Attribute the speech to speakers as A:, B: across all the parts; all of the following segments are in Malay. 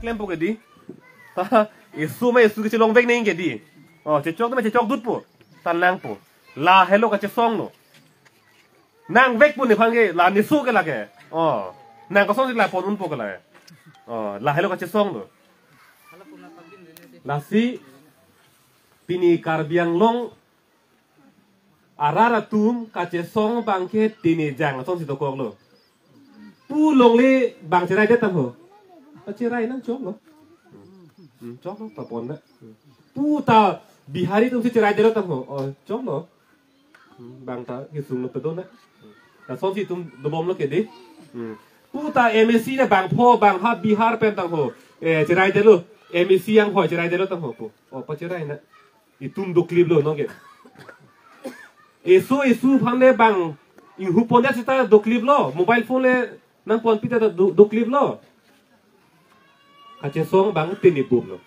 A: klem po kedi ta isu mai isu ke long vek nei kedi chechok ma chechok dut po tan nang po la hello ka chesong no nang vek po ni phange la ni su ke la ke nang ko song la pon un po ke la la hello ka chesong no la si pini karbiang long arara tum ka chesong bangke tini jang song si to kok lo pu long le bang cherai det tam ho cherai nang chok lo chok lo ta pon na pu ta bihari tum si cherai det tam ho chok lo bang ta ki sung lo pe don na ta song si tum do bom lo ke di pu ta MSC na bang pho bang ha bihar pen tam ho cherai det lo MSC yang ho cherai det tam ho pu pa cherai na itum do clip lo no ke isu phang le bang in hu pon da sita do clip lo mobile phone le nang pon pita do clip lo ka che song bang tin ni bum lo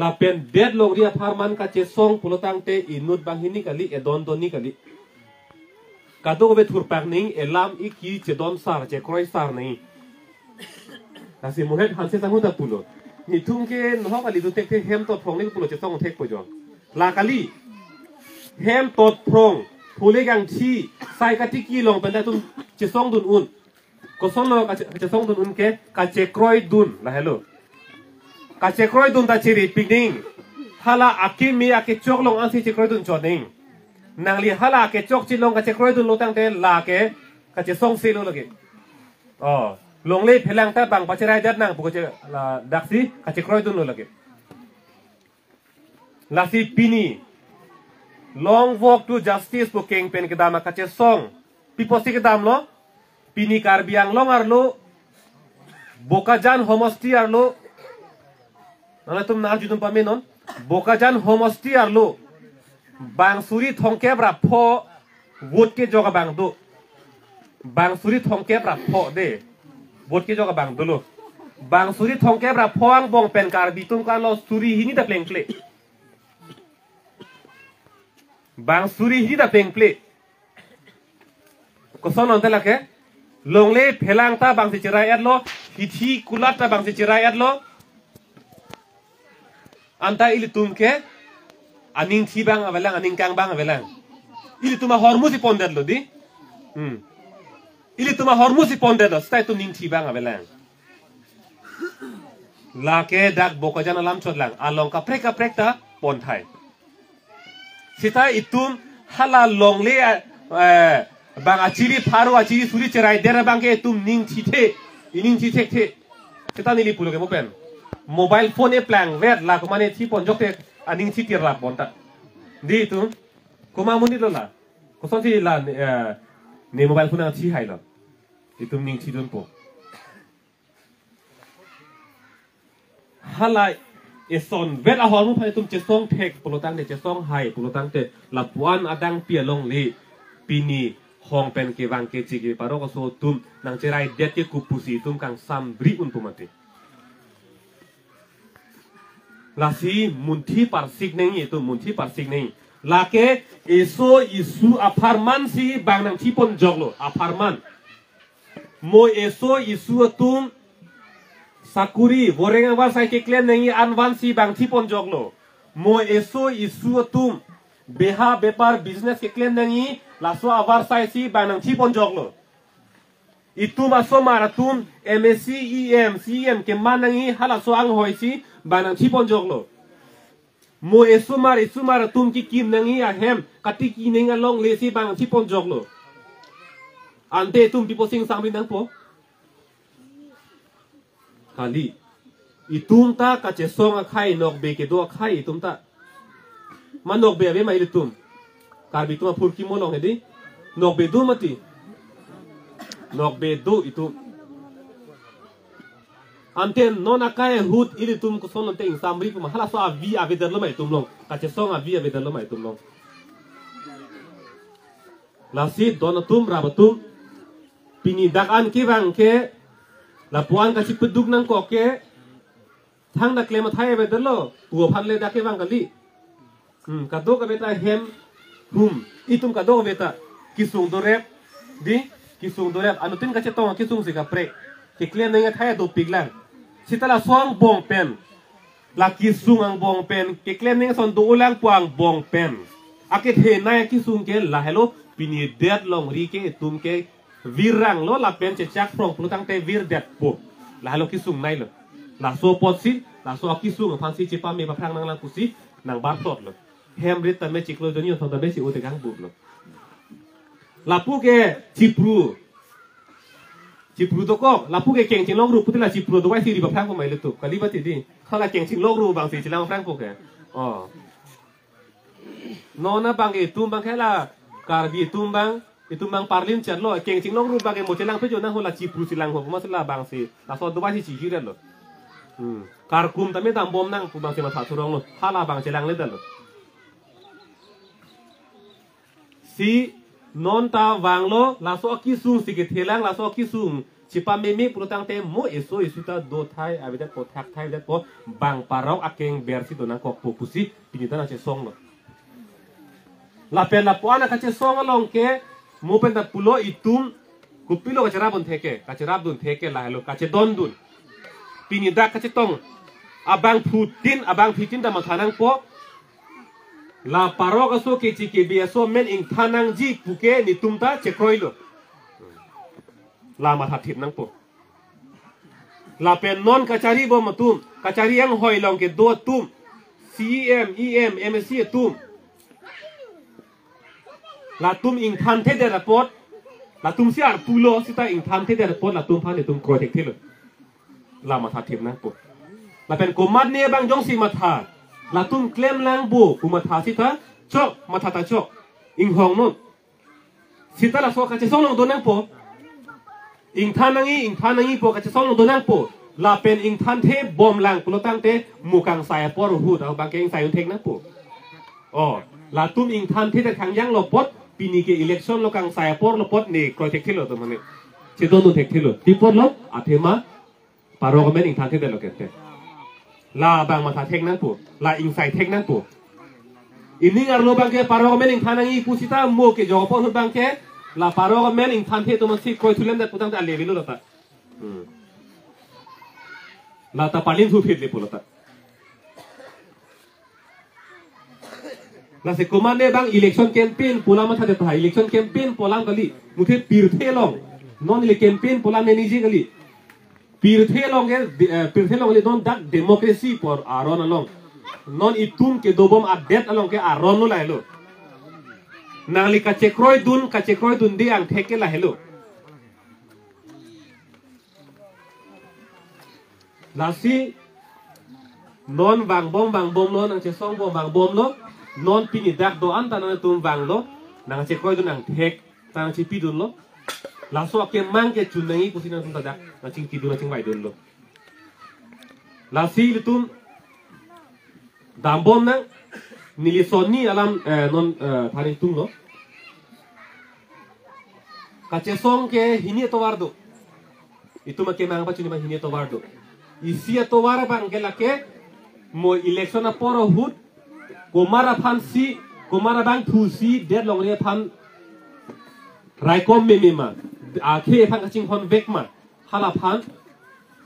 A: la pen dead long ria pharman ka che song pulotang te inut bang hini kali e don ni kali ka do be thur pak ning elam I ki che don sar che kroi sar nei ta si mo het han se sang ta pulo ni thung ke no kali du tek te hem to phong ni pulo che song thek po jo la kali hem tot prong phule gang chi sai ka tiki long pen da tum che song dun un ko song lo ka che song dun un ke ka che kroi dun la hello ka che kroi dun ta chiri picning hala akimi ake chok long an si che kroi dun choning nang li hala ke chok chi long ka che kroi dun lo tang te la ke ka che song si lo lo ke long le phelang ta bang pa che rai dat nang pu che la dak si ka che kroi dun lo lo ke la si pini long walk to justice po keng pen ke dama kache song pipo si ke dam lo pini karbiang long arlo bokajan homosti arlo nala tum na judum pamenon bokajan homosti arlo bang suri thongke bra pho wot ke joga bang do bang suri thongke bra pho de wot ke joga bang do lo bang suri thongke bra pho ang bong pen karbi tum kan lo suri hini da pleng ple bang suri hi da peng ple ko son on tela ke long le phelang ta bang si chirai at lo hithi kulat ta bang si chirai at lo anta ili tum ke aning thi bang avelang aning kang bang avelang ili tuma hormusi ponder lo di ili tuma hormusi ponder lo stai tum ning thi bang avelang la ke dak bokajan alam chodlang along ka prek ta pon thai sita itum hala long le bang achili pharu achili suri cherai dera bang ke tum ning thithe ining thithe the sita nili pulo ke mo pen mobile phone e plang vet la ko mane thi pon jok te aning thi tir la pon ta di tum ko ma muni lo la ko son thi la ne mobile phone ang thi hai lo itum ning thi dun po hala eson vet a hormu phai tum che song thek pulotang de che song hai pulotang te la puan adang pia long li pini hong pen ke wang ke chi ke paro ko so tum nang cherai det ke kupusi tum kang sam bri un tumate la si munthi par sik nei tu munthi par sik nei la ke eso isu aparman si bang nang thi pon joglo aparman mo eso isu tum sakuri boreng awal sai ke klen nei anwan si bang thi pon joglo mo eso isu tum beha bepar business ke klen nei la so awar sai si bang nang thi pon joglo itum aso maratum MSc CM ke manangi hala so ang hoi si bang nang thi pon joglo mo eso mar tum ki kim nangi a hem kati ki nenga long le si bang thi pon joglo ante tum pipo sing samri nang po kali itum ta ka che song a khai nok be ke do khai itum ta manok be ave mai itum kar bi tum phur ki mo long hedi nok be do mati nok be do itum anten non akai hut ilitum ko son te samri ko hala so avi ave der lo mai tum long ka che song avi ave der lo mai tum long la si donatum rabatum pini dak an ki bang ke la puan ka si peduk nang ko ke thang da klema thai be dalo puo phan le da ke bang kali ka do ka beta hem itum ka do beta kisung do rep di kisung do rep anu tin ka che tong kisung si ka pre ke klem neng thai do piglang sitala song bong pen la kisung ang bong pen ke klem neng son do ulang puang bong pen akit he na kisung ke la hello pini det long ri ke tum ke virang lo la pen che chak prong plutang te vir det po la hello kisung nai lo la so pot si la so kisung phan si chipa me pakrang nang lang kusi nang bar tot lo hem rit ta me chiklo joni thon ta me si o te gang bu lo la pu ke chipru to ko la pu ke keng ching long ru putila chipru do wai si ri pakrang ko mai le tu kali ba ti di khala keng ching long ru bang si chilang prang ko ke oh no na bang e tum bang khela kar bi tum bang itu mang parlim chan lo keng ching long ru bang e mo chilang pe jo na ho la chipru silang ho ma sala bang si la so do wai si chi ren lo kar kum ta me dam bom nang pu bang se ma tha thurong lo hala bang chilang le dal lo si non ta wang lo la so ki sung si ke thelang la so ki sung chipa me me prutang te mo eso isuta do thai avida ko thak thai det po bang parok akeng bersi do na ko pusi pinita na che song lo la pen la puana ka che song long ke mo pen da pulo itum kupilo ka chara bun theke ka chara dun theke la lo ka che don dun pinida ka che tong abang putin da ma thanang po la parok aso ke chi ke biaso men ing thanang ji puke ni tumta che kroilo la ma thit nang po la pen non kachari bo matum kachari ang hoi long ke do tum CEM MSC tum la tum ing than the de report la tum siar pulo sita ing than the de report la tum phan de tum kro tek thilo la ma thit nang po la pen komat ne bang jong si ma tha la tum claim lang bu kuma tha sita chok ma tha ta chok ing hong non sita la so ka che song long do nang po ing thanangi po ka che song long do nang po la pen ing than the bom lang pulo tang te mukang sai por hu da bang keng sai un thek nang po oh la tum ing than the de khang yang lo pot pini ke election lo kang sai por lo pot ne ko thek thilo to mane che don no thek thilo ti por lo athema paro ko men ing than the de lo ke te la bang ma tha thek nang po la ing sai thek nang po ini arlo bang ke paro ko men ing thanangi pusita mo ke jo po hu bang ke la paro ko men ing than the to ma si ko thulen de putang ta le bi lo ta la ta palin thu phit le po ta la se komande bang election campaign pola ma tha de ta election campaign polam kali muthe pir the long non ile campaign polam ne nije kali pir the long le don dak democracy por aron along non itum ke dobom update along ke aron lo lai lo nang li ka chekroi dun di ang theke la hello lasi non bang bom lo nang che song bom bang bom lo non pini dak do an tanang tum bang lo nang che kroi dun ang thek tanang chi pi dun lo la so ke mang ke chun nang i kusin nang tum ta na ching ti dun na ching bai dun lo lasi litum dam bom nang nili sonni alam non thani tum lo ka che song ke hini to wardo itu ma ke mang pa chuni ma hini to wardo isia to war bang ke la ke mo election a poro hut komara bang thu si dead long re phan rai kom me ma a ke phan ching hon vek ma hala phan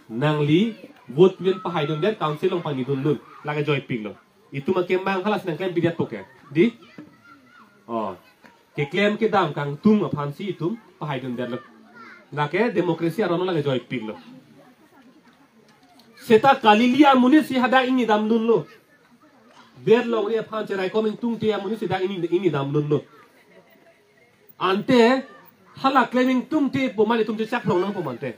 A: nang li vote wen pa hai dun det council long pani dun lun la ga joy ping lo itu ma ke mang khala snang claim bidat poke di oh ke claim ke dam kang tum a phan si tum pa hai dun det lo la ke demokrasi aron la ga joy ping lo seta kalilia munisi hada ini dam dun lo ber long ria phan cherai coming tung tia munisi da ini dam dun lo ante hala claiming tung ti po mani tum ti chak long nang po mante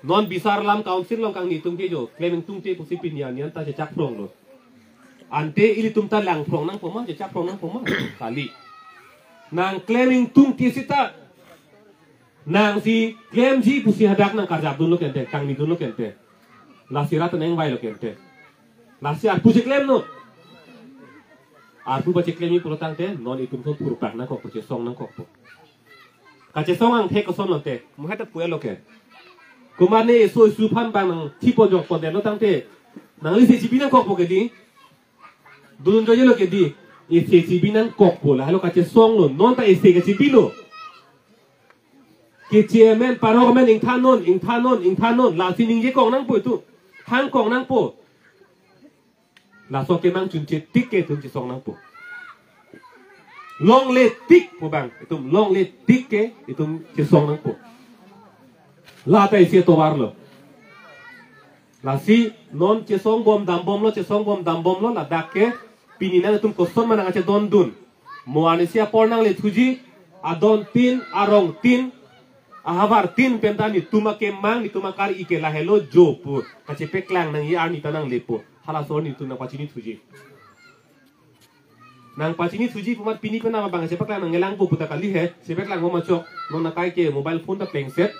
A: non bisar lam council long kang ni tung ti jo claiming tung ti po si pinya nian ta chak long lo ante ili tum ta lang phong nang po ma chak phong nang po ma kali nang claiming tung ti sita nang si claim ji pusi hadak nang karjap dun lo kente kang ni dun lo kente la sirat nang bai lo kente la si ar pusi claim no ar pu bache claim ni pulotang te non itum son purpak nang ko pusi song nang ko po ka che song ang the ko son te mu hata pu lo ke kumane so su phan bang nang ti po jok pon de lo tang te nang li se ji binang ko po ke di dun jo ye lo ke di e se ji binang ko po la lo ka che song lo non ta e se ke ji bilo ke chairman paro men ing thanon la sining je kong nang po tu hang kong nang po la so ke mang chun che tik ke tum che song nang po long le tik po bang itum long le tik ke itum che song nang po la tai se to war lo la si non che song bom dam bom lo che song bom dam bom lo la dak ke pinina itum ko son manang che don dun mo anisia pornang le thuji adon tin arong tin ahavar tin pentani tuma ke mang ni tuma kar ike la hello job kache peklang nang ya ni tanang lepo hala so ni tuna pachini thuji nang pachini thuji pumat pini pena ma bang sepaklang nang ngelang po puta kali he sepaklang mo machok non na kai ke mobile phone ta pleng set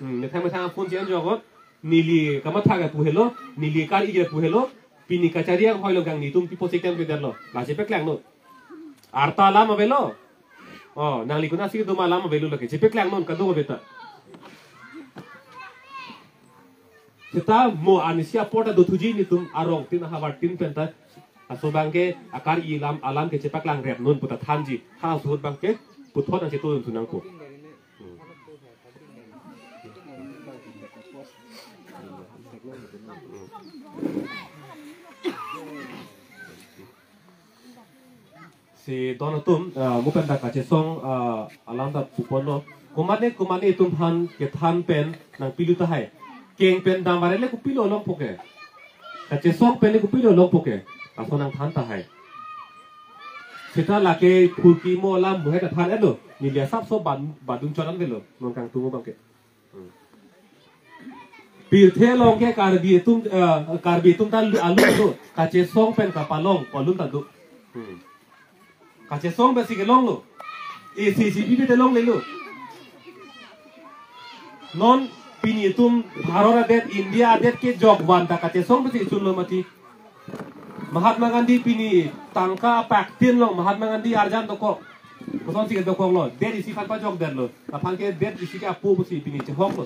A: ne thang ma thang phone chen jogot nili kama thaga pu hello nili kar ike pu hello pini kacharia hoilo gang ni tum tipo sekam ke derlo la sepaklang no arta la ma velo oh nang likuna sih tu malam belu lagi cepet lang non kado beta kita mo anisia porta do tuji ni tum arong tin hawar tin penta aso bangke akar ilam alam ke cepet lang rep non puta thanji ha suhut bangke puthot ang cetu tunang ko si donatum mukan dak kache song alam da pupono kumane tum han ke than pen nang pilu ta hai keng pen dam barele ku pilo long poke kache song pen ku pilo long poke aso nang than ta hai sita lake khulki mo lam buhe ta than edo ni lia sap so badung choran velo nong kang tungu bangke pil the long ke karbi tum ta alu do kache song pen ka palong polun ta do kache song besi ke long lo ACCB te long le lo non pini tum bharora det India det ke jogwan ta kache song besi chun lo mati Mahatma Gandhi pini tangka pak tin long Mahatma Gandhi arjan to ko koson si ke do ko lo det isi fan pa jog der lo apang ke det isi ke apu besi pini che hok lo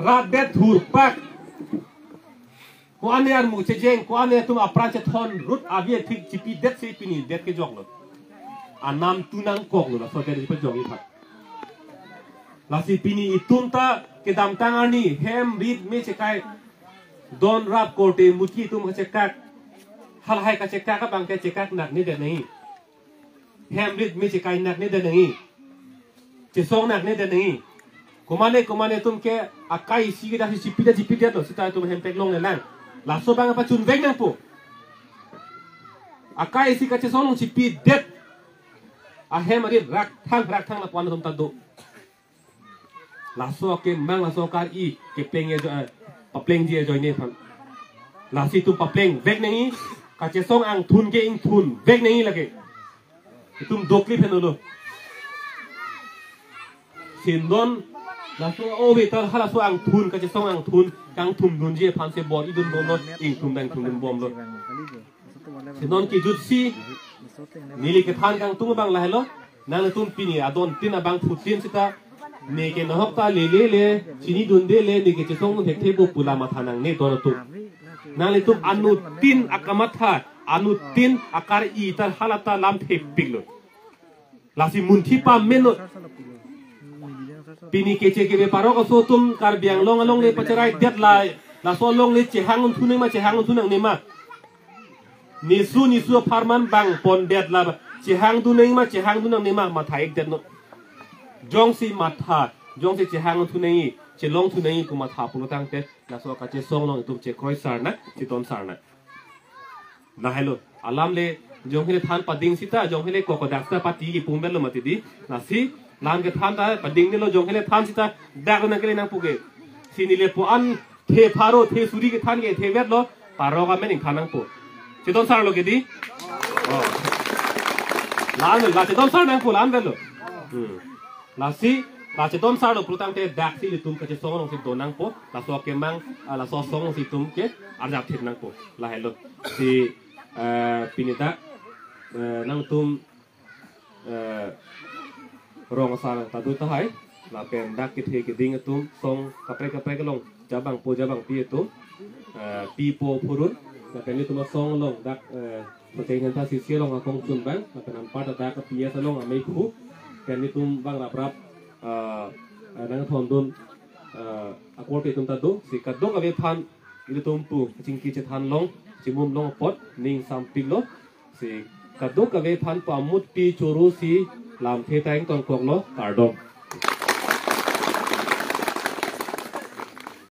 A: rat det thur pak ko ane ar mu che jeng ko ane tum apran che thon rut avie thik chipi det se pini det ke jog lo anam tunang kok lo so ke pe jog i phat la si pini itum ta ke dam tangani hem rit me che kai don rap kote muki tum che kak hal hai ka che kak bang ke che kak nak ni de nahi hem rit me che kai nak ni de nahi che song nak ni de nahi komane tum ke akai si ke da si chipi det lo sita tum hem pek long le lang la so bang pa chun vek nang po akai si ka che song chipi det a hem rit rak thang la kwan tum ta do la so ke mang la so kar I ke pleng ye jo pa pleng je jo ne phan la si tu pa pleng vek nei ka che song ang thun ke ing thun vek nei lage tum dokli phen lo sin don la so o ve tar hala so ang thun ka che song ang thun kang thum dun je phan se bor I dun no ing thum dang thum dun bom lo sin don ki jut si nili ke phan kang tung bang la hello nang tum pini adon tin abang thutin sita ne ke no hok ta le chini dun de le ne ke che song thek the bo pula ma thanang ne don tu nang le tum anu tin akamatha anu tin akar I tar halata lam the piglo la si mun thi pa meno pini ke che ke be paro ko so tum kar biang long le pacharai det la so long le che hangun thuneng ma che hangun thunang ne ma ni su farman bang pon det la che hang du nei ma che hang du nang ne ma thai ek det no jong si ma tha jong si che hang tu nei che long tu nei ku ma tha pu tang te la so ka che song long tu che kroi sar na che ton sar na hello alam le jong hele than pading sita jong hele ko dak ta pati ki pum bel lo mati di na si lam ke than ta pading ne lo jong hele than sita dak na ke le nang pu ke sini le pu an the pharo the suri ke than ke the vet lo paro ga men thanang pu che ton sar lo ke di la che ton sar nang pu lan vet lo la si la che ton sar lo prutang te dak si tum ke che song long si do nang po la so ke mang la so song si tum ke arjak thit nang po la hello si pinita nang tum rong sa ta du ta hai la pen dak ke the ke ding tum song kapre ke long jabang po jabang pi tum pi po purun la pen ni tum song long dak ko te ngan ta si long a kong chun bang la pen am pa dak ka pi sa long a mai khu pen ni tum bang rap นังทอนดุนอควอลเปตุนตัดดูสิกัดดูกับเวพันอิลุตุมปูจิงกีจะทันลงจิมุมลงปอดนิ่งซัมปิโลสิกัดดูกับเวพันปามุดปีจูรุสีลามเทแตงตอนกวกโลการดง